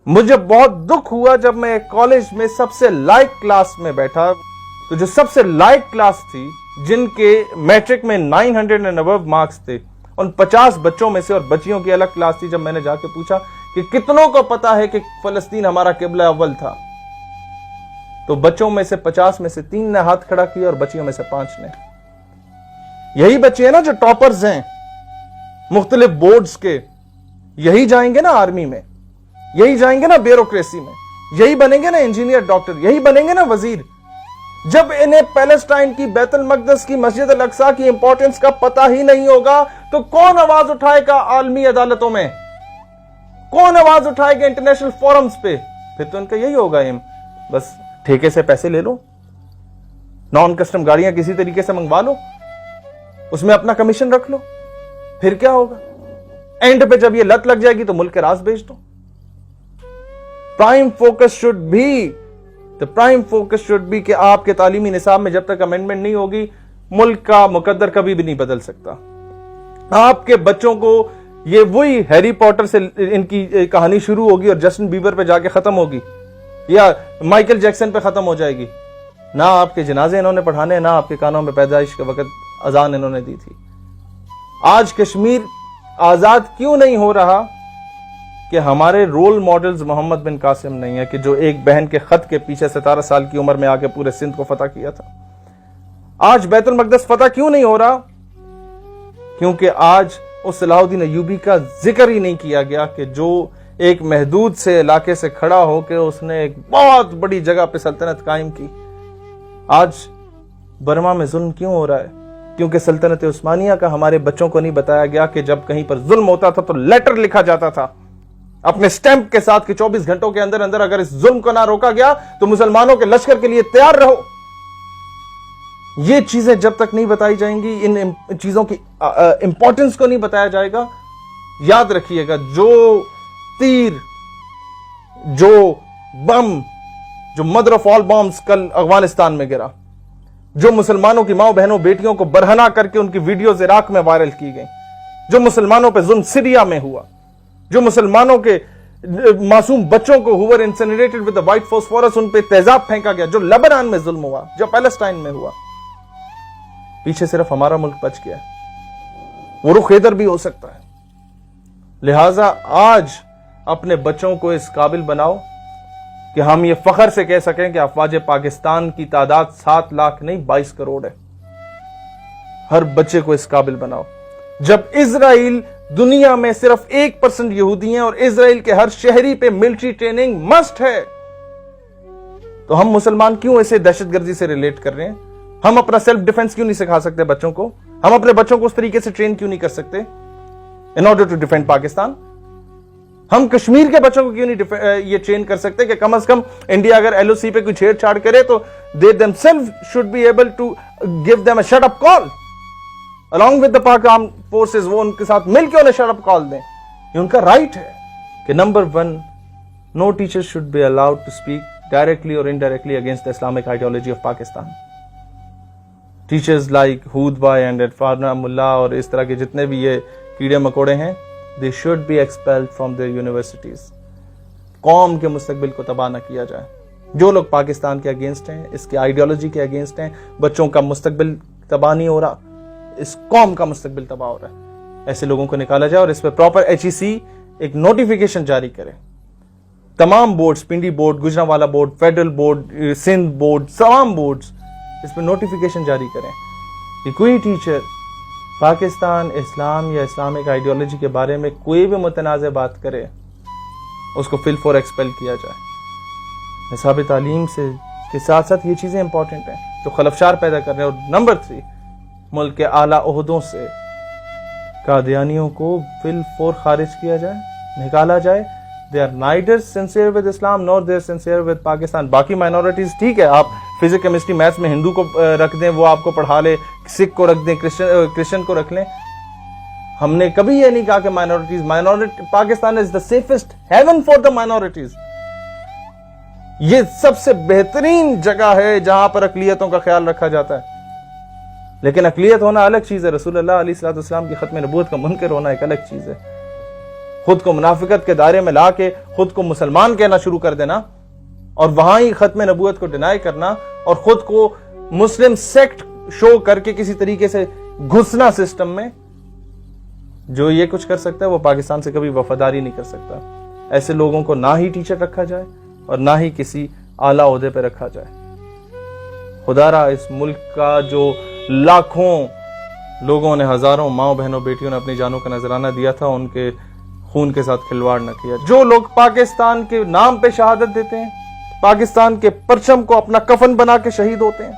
مجھے بہت دکھ ہوا جب میں کالج میں سب سے لائک کلاس میں بیٹھا تو جو سب سے لائک کلاس تھی جن کے میٹرک میں 900 اینڈ ابو مارکس تھے ان 50 بچوں میں سے اور بچیوں کی الگ کلاس تھی. جب میں نے جا کے پوچھا کہ کتنوں کو پتا ہے کہ فلسطین ہمارا قبلہ اول تھا تو بچوں میں سے 50 میں سے 3 نے ہاتھ کھڑا کیا اور بچیوں میں سے 5 نے. یہی بچے ہیں نا جو ٹاپرز ہیں مختلف بورڈز کے, یہی جائیں گے نا آرمی میں, یہی جائیں گے نا بیوروکریسی میں, یہی بنیں گے نا انجینئر ڈاکٹر, یہی بنیں گے نا وزیر. جب انہیں پیلسٹائن کی بیت المقدس کی مسجد الاقصی کی امپورٹنس کا پتہ ہی نہیں ہوگا تو کون آواز اٹھائے گا عالمی عدالتوں میں, کون آواز اٹھائے گا انٹرنیشنل فورمز پہ؟ پھر تو ان کا یہی ہوگا ایم, بس ٹھیکے سے پیسے لے لو, نان کسٹم گاڑیاں کسی طریقے سے منگوا لو, اس میں اپنا کمیشن رکھ لو. پھر کیا ہوگا اینڈ پہ جب یہ لت لگ جائے گی تو ملک کے راز بیچ دو. پرائم فوکس شوڈ بی کہ آپ کے تعلیمی نصاب میں جب تک امینڈمنٹ نہیں ہوگی ملک کا مقدر کبھی بھی نہیں بدل سکتا. آپ کے بچوں کو یہ وہی ہیری پوٹر سے ان کی کہانی شروع ہوگی اور جسٹن بیبر پہ جا کے ختم ہوگی یا مائیکل جیکسن پہ ختم ہو جائے گی. نہ آپ کے جنازے انہوں نے پڑھانے, نہ آپ کے کانوں میں پیدائش کے وقت اذان انہوں نے دی تھی. آج کشمیر آزاد کیوں نہیں ہو رہا کہ ہمارے رول ماڈلز محمد بن قاسم نہیں ہے کہ جو ایک بہن کے خط کے پیچھے 17 سال کی عمر میں آ کے پورے سندھ کو فتح کیا تھا. آج بیت المقدس فتح کیوں نہیں ہو رہا؟ کیونکہ آج اس صلاح الدین ایوبی کا ذکر ہی نہیں کیا گیا کہ جو ایک محدود سے علاقے سے کھڑا ہو کے اس نے ایک بہت بڑی جگہ پہ سلطنت قائم کی. آج برما میں ظلم کیوں ہو رہا ہے؟ کیونکہ سلطنت عثمانیہ کا ہمارے بچوں کو نہیں بتایا گیا کہ جب کہیں پر ظلم ہوتا تھا تو لیٹر لکھا جاتا تھا اپنے سٹیمپ کے ساتھ کہ 24 گھنٹوں کے اندر اندر اگر اس ظلم کو نہ روکا گیا تو مسلمانوں کے لشکر کے لیے تیار رہو. یہ چیزیں جب تک نہیں بتائی جائیں گی, ان چیزوں کی امپورٹنس کو نہیں بتایا جائے گا, یاد رکھیے گا جو تیر, جو بم, جو مدر آف آل بامز کل افغانستان میں گرا, جو مسلمانوں کی ماں بہنوں بیٹیوں کو برہنہ کر کے ان کی ویڈیوز عراق میں وائرل کی گئیں, جو مسلمانوں پہ ظلم سیریا میں ہوا, جو مسلمانوں کے معصوم بچوں کو who were incinerated with the white phosphorus ان پہ تیزاب پھینکا گیا, جو لبنان میں ظلم ہوا, جو پیلسٹائن میں ہوا, پیچھے صرف ہمارا ملک بچ گیا. وہ رخ ادھر بھی ہو سکتا ہے. لہٰذا آج اپنے بچوں کو اس قابل بناؤ کہ ہم یہ فخر سے کہہ سکیں کہ افواج پاکستان کی تعداد 7 لاکھ نہیں 22 کروڑ ہے. ہر بچے کو اس قابل بناؤ. جب اسرائیل دنیا میں صرف 1% یہودی ہیں اور اسرائیل کے ہر شہری پہ ملٹری ٹریننگ مسٹ ہے تو ہم مسلمان کیوں اسے دہشت گردی سے ریلیٹ کر رہے ہیں؟ ہم اپنا سیلف ڈیفنس کیوں نہیں سکھا سکتے بچوں کو؟ ہم اپنے بچوں کو اس طریقے سے ٹرین کیوں نہیں کر سکتے in order to defend Pakistan? ہم کشمیر کے بچوں کو کیوں نہیں یہ ٹرین کر سکتے کہ کم از کم انڈیا اگر ایل او سی پہ کوئی چھیڑ چھاڑ کرے تو they themselves should be able to give them a shut up call along with the Pak Armed Forces, وہ ان کے ساتھ مل کے انہیں شٹ اپ کال دیں. یہ ان کا رائٹ ہے کہ number 1 no teacher should be allowed to speak directly or indirectly against the Islamic ideology of Pakistan. Teachers like Hood Bhai and Farna Mullah اور اس طرح کے جتنے بھی یہ کیڑے مکوڑے ہیں they should be expelled from their universities. قوم کے مستقبل کو تباہ نہ کیا جائے. جو لوگ پاکستان کے اگینسٹ ہیں, اس کے آئیڈیالوجی کے اگینسٹ ہیں, بچوں کا مستقبل تباہ نہیں ہو رہا, اس قوم کا مستقبل تباہ ہو رہا ہے. ایسے لوگوں کو نکالا جائے اور اس پہ پراپر HEC ایک نوٹیفیکیشن جاری کرے. تمام boards, Pindi board, Gujranwala board, federal board, Sindh board, تمام بورڈز اس پہ نوٹیفیکیشن جاری کریں کہ کوئی ٹیچر پاکستان, اسلام یا اسلامک آئیڈیالوجی کے بارے میں کوئی بھی متنازع بات کرے اس کو فل فور ایکسپیل کیا جائے. نصاب تعلیم سے کے ساتھ ساتھ یہ چیزیں امپورٹنٹ ہیں جو خلفشار پیدا کر رہے ہیں. اور نمبر 3 ملک کے اعلیٰ عہدوں سے قادیانیوں کو فل فور خارج کیا جائے, نکالا جائے. They are neither sincere with Islam nor they are sincere with Pakistan. باقی مائنورٹیز ٹھیک ہے, آپ فزکس کیمسٹری میتھس میں ہندو کو رکھ دیں, وہ آپ کو پڑھا لے, سکھ کو رکھ دیں, کرسچن کو رکھ لیں. ہم نے کبھی یہ نہیں کہا کہ minority Pakistan is the safest haven for the minorities. یہ سب سے بہترین جگہ ہے جہاں پر اقلیتوں کا خیال رکھا جاتا ہے. لیکن اقلیت ہونا الگ چیز ہے, رسول اللہ علیہ الصلوۃ والسلام کی ختم نبوت کا منکر ہونا ایک الگ چیز ہے. خود کو منافقت کے دائرے میں لا کے خود کو مسلمان کہنا شروع کر دینا اور وہاں ہی ختم نبوت کو ڈینائی کرنا اور خود کو مسلم سیکٹ شو کر کے کسی طریقے سے گھسنا سسٹم میں، جو یہ کچھ کر سکتا ہے وہ پاکستان سے کبھی وفاداری نہیں کر سکتا. ایسے لوگوں کو نہ ہی ٹیچر رکھا جائے اور نہ ہی کسی اعلیٰ عہدے پہ رکھا جائے. خدا را اس ملک کا جو لاکھوں لوگوں نے، ہزاروں ماؤں بہنوں بیٹیوں نے اپنی جانوں کا نذرانہ دیا تھا، ان کے خون کے ساتھ کھلواڑ نہ کیا. جو لوگ پاکستان کے نام پہ شہادت دیتے ہیں، پاکستان کے پرچم کو اپنا کفن بنا کے شہید ہوتے ہیں،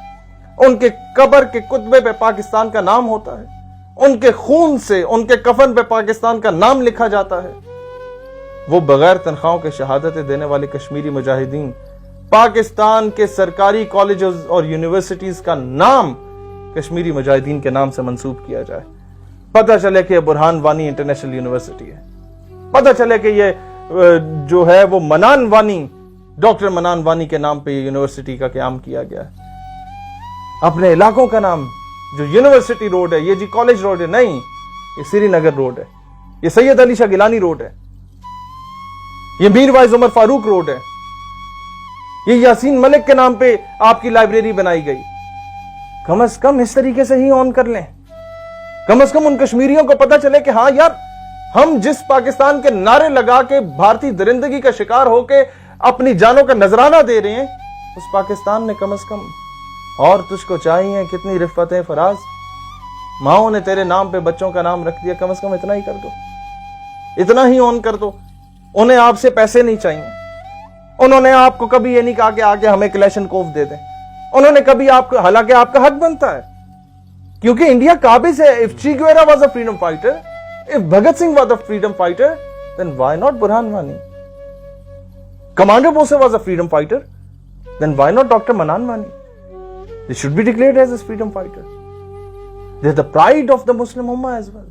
ان کے قبر کے کتبے پہ پاکستان کا نام ہوتا ہے، ان کے خون سے ان کے کفن پہ پاکستان کا نام لکھا جاتا ہے، وہ بغیر تنخواہوں کے شہادتیں دینے والے کشمیری مجاہدین، پاکستان کے سرکاری کالجز اور یونیورسٹیز کا نام کشمیری مجاہدین کے نام سے منسوب کیا جائے. پتہ چلے کہ یہ برہان وانی انٹرنیشنل یونیورسٹی ہے، پتہ چلے کہ یہ جو ہے وہ منان وانی، ڈاکٹر منان وانی کے نام پہ یہ یونیورسٹی کا قیام کیا گیا ہے. اپنے علاقوں کا نام، جو یونیورسٹی روڈ ہے، یہ جی کالج روڈ ہے نہیں، یہ سری نگر روڈ ہے، یہ سید علی شاہ گیلانی روڈ ہے، یہ میر وائز عمر فاروق روڈ ہے، یہ یاسین ملک کے نام پہ آپ کی لائبریری بنائی گئی. کم از کم اس طریقے سے ہی آن کر لیں. کم از کم ان کشمیریوں کو پتا چلے کہ ہاں یار، ہم جس پاکستان کے نعرے لگا کے بھارتی درندگی کا شکار ہو کے اپنی جانوں کا نذرانہ دے رہے ہیں، اس پاکستان نے کم از کم، اور تجھ کو چاہیے کتنی رفتیں فراز، ماؤں نے تیرے نام پہ بچوں کا نام رکھ دیا، کم از کم اتنا ہی کر دو، اتنا ہی آن کر دو. انہیں آپ سے پیسے نہیں چاہیے، انہوں نے آپ کو کبھی یہ نہیں کہا کہ آگے ہمیں کلیشن کوف دے دیں، انہوں نے کبھی آپ کو، حالانکہ آپ کا حق بنتا ہے کیونکہ انڈیا قابض ہے. if Che Guevara was a freedom fighter, if Bhagat Singh was a freedom fighter, then why not Burhan Wani? Commander Bose was a freedom fighter, then why not Dr. Manan Wani? They should be declared as a freedom fighter. They're the pride of the Muslim Ummah as well,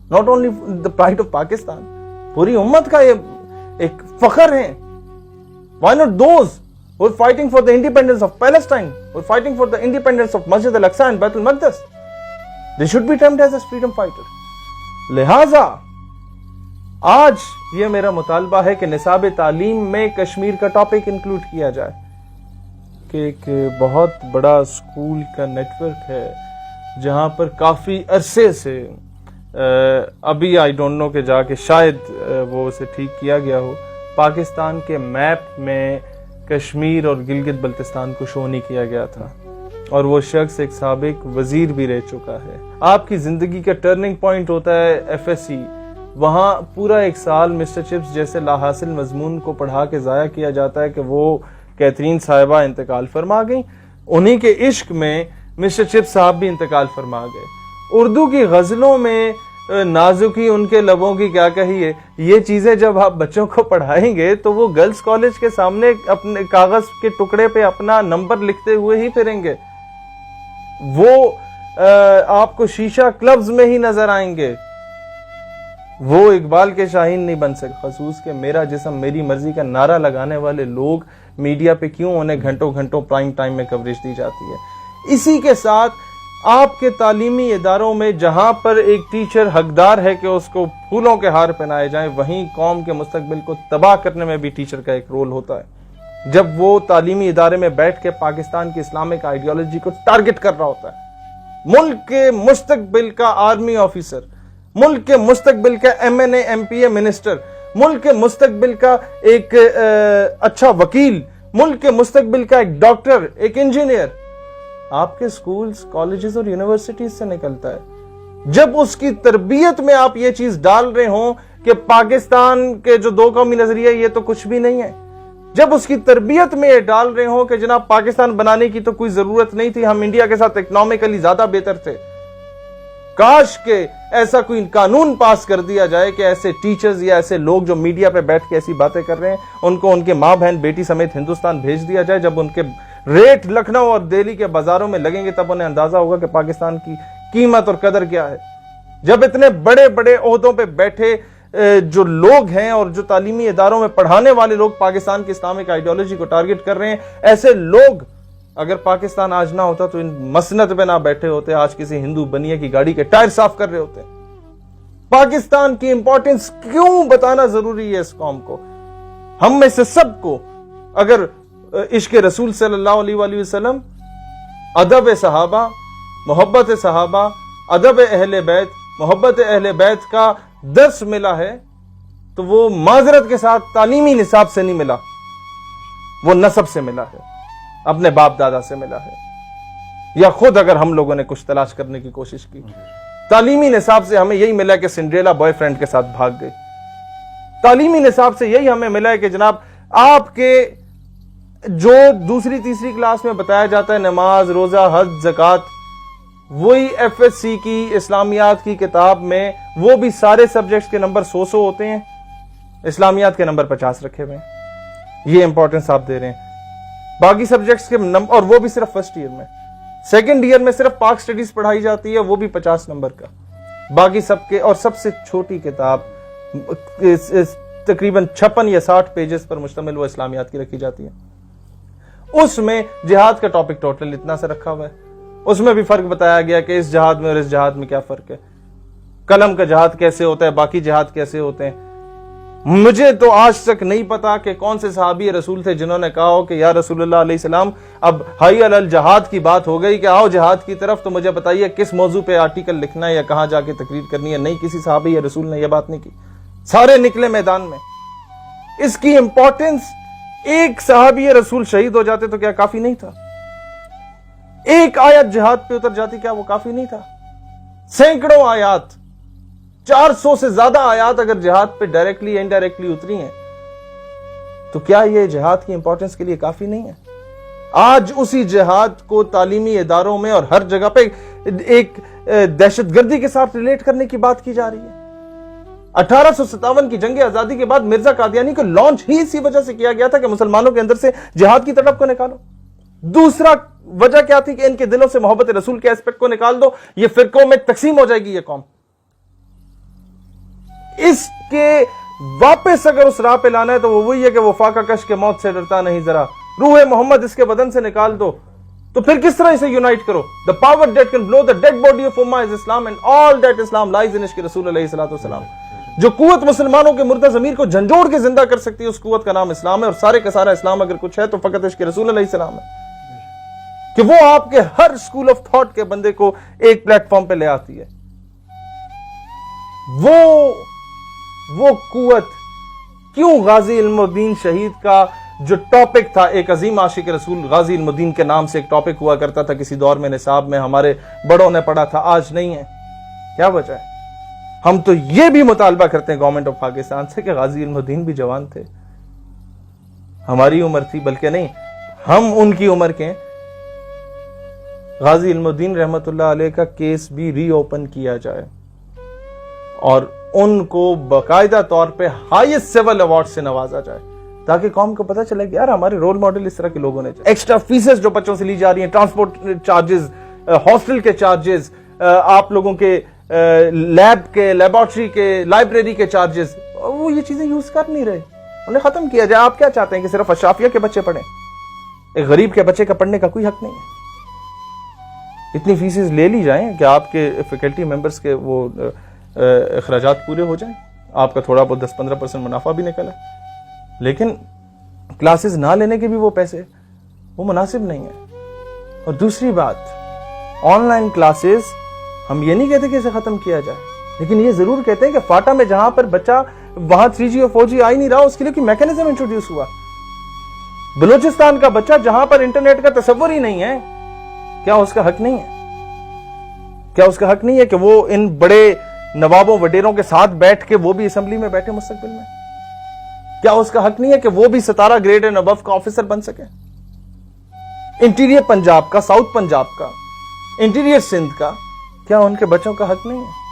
not only the pride of Pakistan. پوری امت کا یہ ایک فخر ہے. Why not those who are fighting for the independence of Palestine, who are fighting for the independence of Masjid al-Aqsa and Bait al-Maqdis? They should be termed as a freedom fighter. لہذا آج یہ میرا مطالبہ ہے کہ نصاب تعلیم میں کشمیر کا ٹاپک انکلوڈ کیا جائے کہ ایک بہت بڑا اسکول کا نیٹ ورک ہے جہاں پر کافی عرصے سے ابھی آئی ڈونٹ نو کہ جا کے شاید وہ اسے ٹھیک کیا گیا ہو، پاکستان کے میپ میں کشمیر اور گلگت بلتستان کو شو نہیں کیا گیا تھا، اور وہ شخص ایک سابق وزیر بھی رہ چکا ہے. آپ کی زندگی کا ٹرننگ پوائنٹ ہوتا ہے ایف ایس سی، وہاں پورا ایک سال مسٹر چپس جیسے لا حاصل مضمون کو پڑھا کے ضائع کیا جاتا ہے کہ وہ کیترین صاحبہ انتقال فرما گئیں، انہی کے عشق میں مسٹر چپس صاحب بھی انتقال فرما گئے. اردو کی غزلوں میں نازکی ان کے لبوں کی کیا کہیے، یہ چیزیں جب آپ بچوں کو پڑھائیں گے تو وہ گرلز کالج کے سامنے اپنے کاغذ کے ٹکڑے پہ اپنا نمبر لکھتے ہوئے ہی پھریں گے، وہ آپ کو شیشہ کلبز میں ہی نظر آئیں گے، وہ اقبال کے شاہین نہیں بن سکتے. خصوص کہ میرا جسم میری مرضی کا نعرہ لگانے والے لوگ میڈیا پہ کیوں انہیں گھنٹوں گھنٹوں پرائم ٹائم میں کوریج دی جاتی ہے. اسی کے ساتھ آپ کے تعلیمی اداروں میں جہاں پر ایک ٹیچر حقدار ہے کہ اس کو پھولوں کے ہار پہنائے جائیں، وہیں قوم کے مستقبل کو تباہ کرنے میں بھی ٹیچر کا ایک رول ہوتا ہے جب وہ تعلیمی ادارے میں بیٹھ کے پاکستان کی اسلامک آئیڈیالوجی کو ٹارگٹ کر رہا ہوتا ہے. ملک کے مستقبل کا آرمی آفیسر، ملک کے مستقبل کا M N A M P A minister, ملک کے مستقبل کا ایک اچھا وکیل، ملک کے مستقبل کا ایک ڈاکٹر، ایک انجینئر آپ کے سکولز، کالجز اور یونیورسٹیز سے نکلتا ہے. جب اس کی تربیت میں آپ یہ چیز ڈال رہے ہوں کہ پاکستان کے جو دو قومی نظریہ یہ تو کچھ بھی نہیں ہے، جب اس کی تربیت میں یہ ڈال رہے ہوں کہ جناب پاکستان بنانے کی تو کوئی ضرورت نہیں تھی، ہم انڈیا کے ساتھ اکنامکلی زیادہ بہتر تھے، کاش کہ ایسا کوئی قانون پاس کر دیا جائے کہ ایسے ٹیچرز یا ایسے لوگ جو میڈیا پہ بیٹھ کے ایسی باتیں کر رہے ہیں ان کو ان کے ماں بہن بیٹی سمیت ہندوستان بھیج دیا جائے. جب ان کے ریٹ لکھنؤ اور دہلی کے بازاروں میں لگیں گے تب انہیں اندازہ ہوگا کہ پاکستان کی قیمت اور قدر کیا ہے. جب اتنے بڑے بڑے عہدوں پہ بیٹھے جو لوگ ہیں اور جو تعلیمی اداروں میں پڑھانے والے لوگ پاکستان کی اسلامک آئیڈیالوجی کو ٹارگٹ کر رہے ہیں، ایسے لوگ اگر پاکستان آج نہ ہوتا تو ان مسند پہ نہ بیٹھے ہوتے، آج کسی ہندو بنیے کی گاڑی کے ٹائر صاف کر رہے ہوتے. پاکستان کی امپورٹنس کیوں بتانا ضروری ہے اس قوم کو؟ ہم میں سے سب کو اگر عشق رسول صلی اللہ علیہ وآلہ وسلم، ادب صحابہ، محبت صحابہ، ادب اہل بیت، محبت اہل بیت کا درس ملا ہے تو وہ معذرت کے ساتھ تعلیمی نصاب سے نہیں ملا، وہ نسب سے ملا ہے، اپنے باپ دادا سے ملا ہے، یا خود اگر ہم لوگوں نے کچھ تلاش کرنے کی کوشش کی۔ تعلیمی نصاب سے ہمیں یہی ملا کہ سنڈریلا بوائے فرینڈ کے ساتھ بھاگ گئی۔ تعلیمی نصاب سے یہی ہمیں ملا ہے کہ جناب آپ کے جو دوسری تیسری کلاس میں بتایا جاتا ہے نماز، روزہ، حج، زکوٰۃ، وہی ایف ایس سی کی اسلامیات کی کتاب میں وہ بھی سارے سبجیکٹس کے نمبر 100 ہوتے ہیں، اسلامیات کے نمبر 50 رکھے ہوئے ہیں۔ یہ امپورٹنس آپ دے رہے ہیں باقی سبجیکٹس کے نمبر، اور وہ بھی صرف فرسٹ ایئر میں۔ سیکنڈ ایئر میں صرف پاک سٹڈیز پڑھائی جاتی ہے، وہ بھی 50 نمبر کا۔ باقی سب کے، اور سب سے چھوٹی کتاب تقریباً 56 یا 60 پیجز پر مشتمل وہ اسلامیات کی رکھی جاتی ہے۔ اس میں جہاد کا ٹاپک ٹوٹل اتنا سا رکھا ہوا ہے، اس میں بھی فرق بتایا گیا کہ اس جہاد میں اور اس جہاد میں کیا فرق ہے، قلم کا جہاد کیسے ہوتا ہے، باقی جہاد کیسے ہوتے ہیں۔ مجھے تو آج تک نہیں پتا کہ کون سے صحابی رسول تھے جنہوں نے کہا ہو کہ یا رسول اللہ علیہ السلام اب حی علی الجہاد کی بات ہو گئی کہ آؤ جہاد کی طرف، تو مجھے بتائیے کس موضوع پہ آرٹیکل لکھنا ہے یا کہاں جا کے تقریر کرنی ہے۔ نہیں، کسی صحابی یا رسول نے یہ بات نہیں کی، سارے نکلے میدان میں۔ اس کی امپورٹنس، ایک صحابی رسول شہید ہو جاتے تو کیا کافی نہیں تھا؟ ایک آیت جہاد پہ اتر جاتی، کیا وہ کافی نہیں تھا؟ سینکڑوں آیات، 400 سے زیادہ آیات اگر جہاد پہ ڈائریکٹلی یا انڈائریکٹلی اتری ہیں تو کیا یہ جہاد کی امپورٹنس کے لیے کافی نہیں ہے؟ آج اسی جہاد کو تعلیمی اداروں میں اور ہر جگہ پہ ایک دہشت گردی کے ساتھ ریلیٹ کرنے کی بات کی جا رہی ہے۔ 1857 کی جنگ آزادی کے بعد مرزا قادیانی کو لانچ ہی اسی وجہ سے کیا گیا تھا کہ مسلمانوں کے اندر سے جہاد کی تڑپ کو نکالو۔ دوسرا وجہ کیا تھی کہ ان کے دلوں سے محبت رسول کے اسپیکٹ کو نکال دو، یہ فرقوں میں تقسیم ہو جائے گی یہ قوم۔ اس کے واپس اگر اس راہ پہ لانا ہے تو وہ وہی ہے کہ وہ فاقہ کش کے موت سے ڈرتا نہیں ذرا، روح محمد اس کے بدن سے نکال دو، تو پھر کس طرح اسے یونائٹ کرو؟ The power that can blow the dead body of Ummah is Islam, and all that Islam lies in عشق رسول علیہ الصلوۃ والسلام۔ جو قوت مسلمانوں کے مردہ ضمیر کو جھنجھوڑ کے زندہ کر سکتی ہے، اس قوت کا نام اسلام ہے، اور سارے کا سارا اسلام اگر کچھ ہے تو فقط عشق رسول علیہ السلام ہے، کہ وہ آپ کے ہر اسکول آف تھاٹ کے بندے کو ایک پلیٹ فارم پہ لے آتی ہے۔ وہ قوت کیوں غازی علم الدین شہید کا جو ٹاپک تھا، ایک عظیم عاشق رسول غازی علم الدین کے نام سے ایک ٹاپک ہوا کرتا تھا کسی دور میں نصاب میں، ہمارے بڑوں نے پڑھا تھا، آج نہیں ہے؟ کیا وجہ ہے؟ ہم تو یہ بھی مطالبہ کرتے ہیں گورنمنٹ آف پاکستان سے کہ غازی علم الدین بھی جوان تھے، ہماری عمر تھی، بلکہ نہیں، ہم ان کی عمر کے ہیں۔ غازی علم الدین رحمت اللہ علیہ کا کیس بھی ری اوپن کیا جائے اور ان کو باقاعدہ طور پہ ہائیسٹ سول ایوارڈ سے نوازا جائے، تاکہ قوم کو پتہ چلے کہ یار ہمارے رول ماڈل اس طرح کے لوگوں نے۔ ایکسٹرا فیسز جو بچوں سے لی جا رہی ہیں، ٹرانسپورٹ چارجز، ہاسٹل کے چارجز، آپ لوگوں کے لیب کے، لیبارٹری کے، لائبریری کے چارجز، وہ یہ چیزیں یوز کر نہیں رہے، انہیں ختم کیا جائے۔ آپ کیا چاہتے ہیں کہ صرف اشرافیہ کے بچے پڑھیں؟ ایک غریب کے بچے کا پڑھنے کا کوئی حق نہیں ہے۔ اتنی فیسز لے لی جائیں کہ آپ کے فیکلٹی ممبرز کے وہ اخراجات پورے ہو جائیں، آپ کا تھوڑا بہت 10-15% منافع بھی نکلا، لیکن کلاسز نہ لینے کے بھی وہ پیسے، وہ مناسب نہیں ہے۔ اور دوسری بات، آن لائن کلاسز، ہم یہ نہیں کہتے کہ اسے ختم کیا جائے، لیکن یہ ضرور کہتے ہیں کہ فاٹا میں جہاں پر بچہ وہاں 3G اور 4G آ ہی نہیں رہا، اس کے لیے کوئی میکینزم انٹروڈیوس ہوا۔ بلوچستان کا بچہ جہاں پر انٹرنیٹ کا تصور ہی نہیں ہے، کیا اس کا حق نہیں ہے؟ کیا اس کا حق نہیں ہے کہ وہ ان بڑے نوابوں وڈیروں کے ساتھ بیٹھ کے وہ بھی اسمبلی میں بیٹھے مستقبل میں؟ کیا اس کا حق نہیں ہے کہ وہ بھی 17 گریڈ اینڈ ابو کا آفیسر بن سکے؟ انٹیریئر پنجاب کا، ساؤتھ پنجاب کا، انٹیریئر سندھ کا، کیا ان کے بچوں کا حق نہیں ہے؟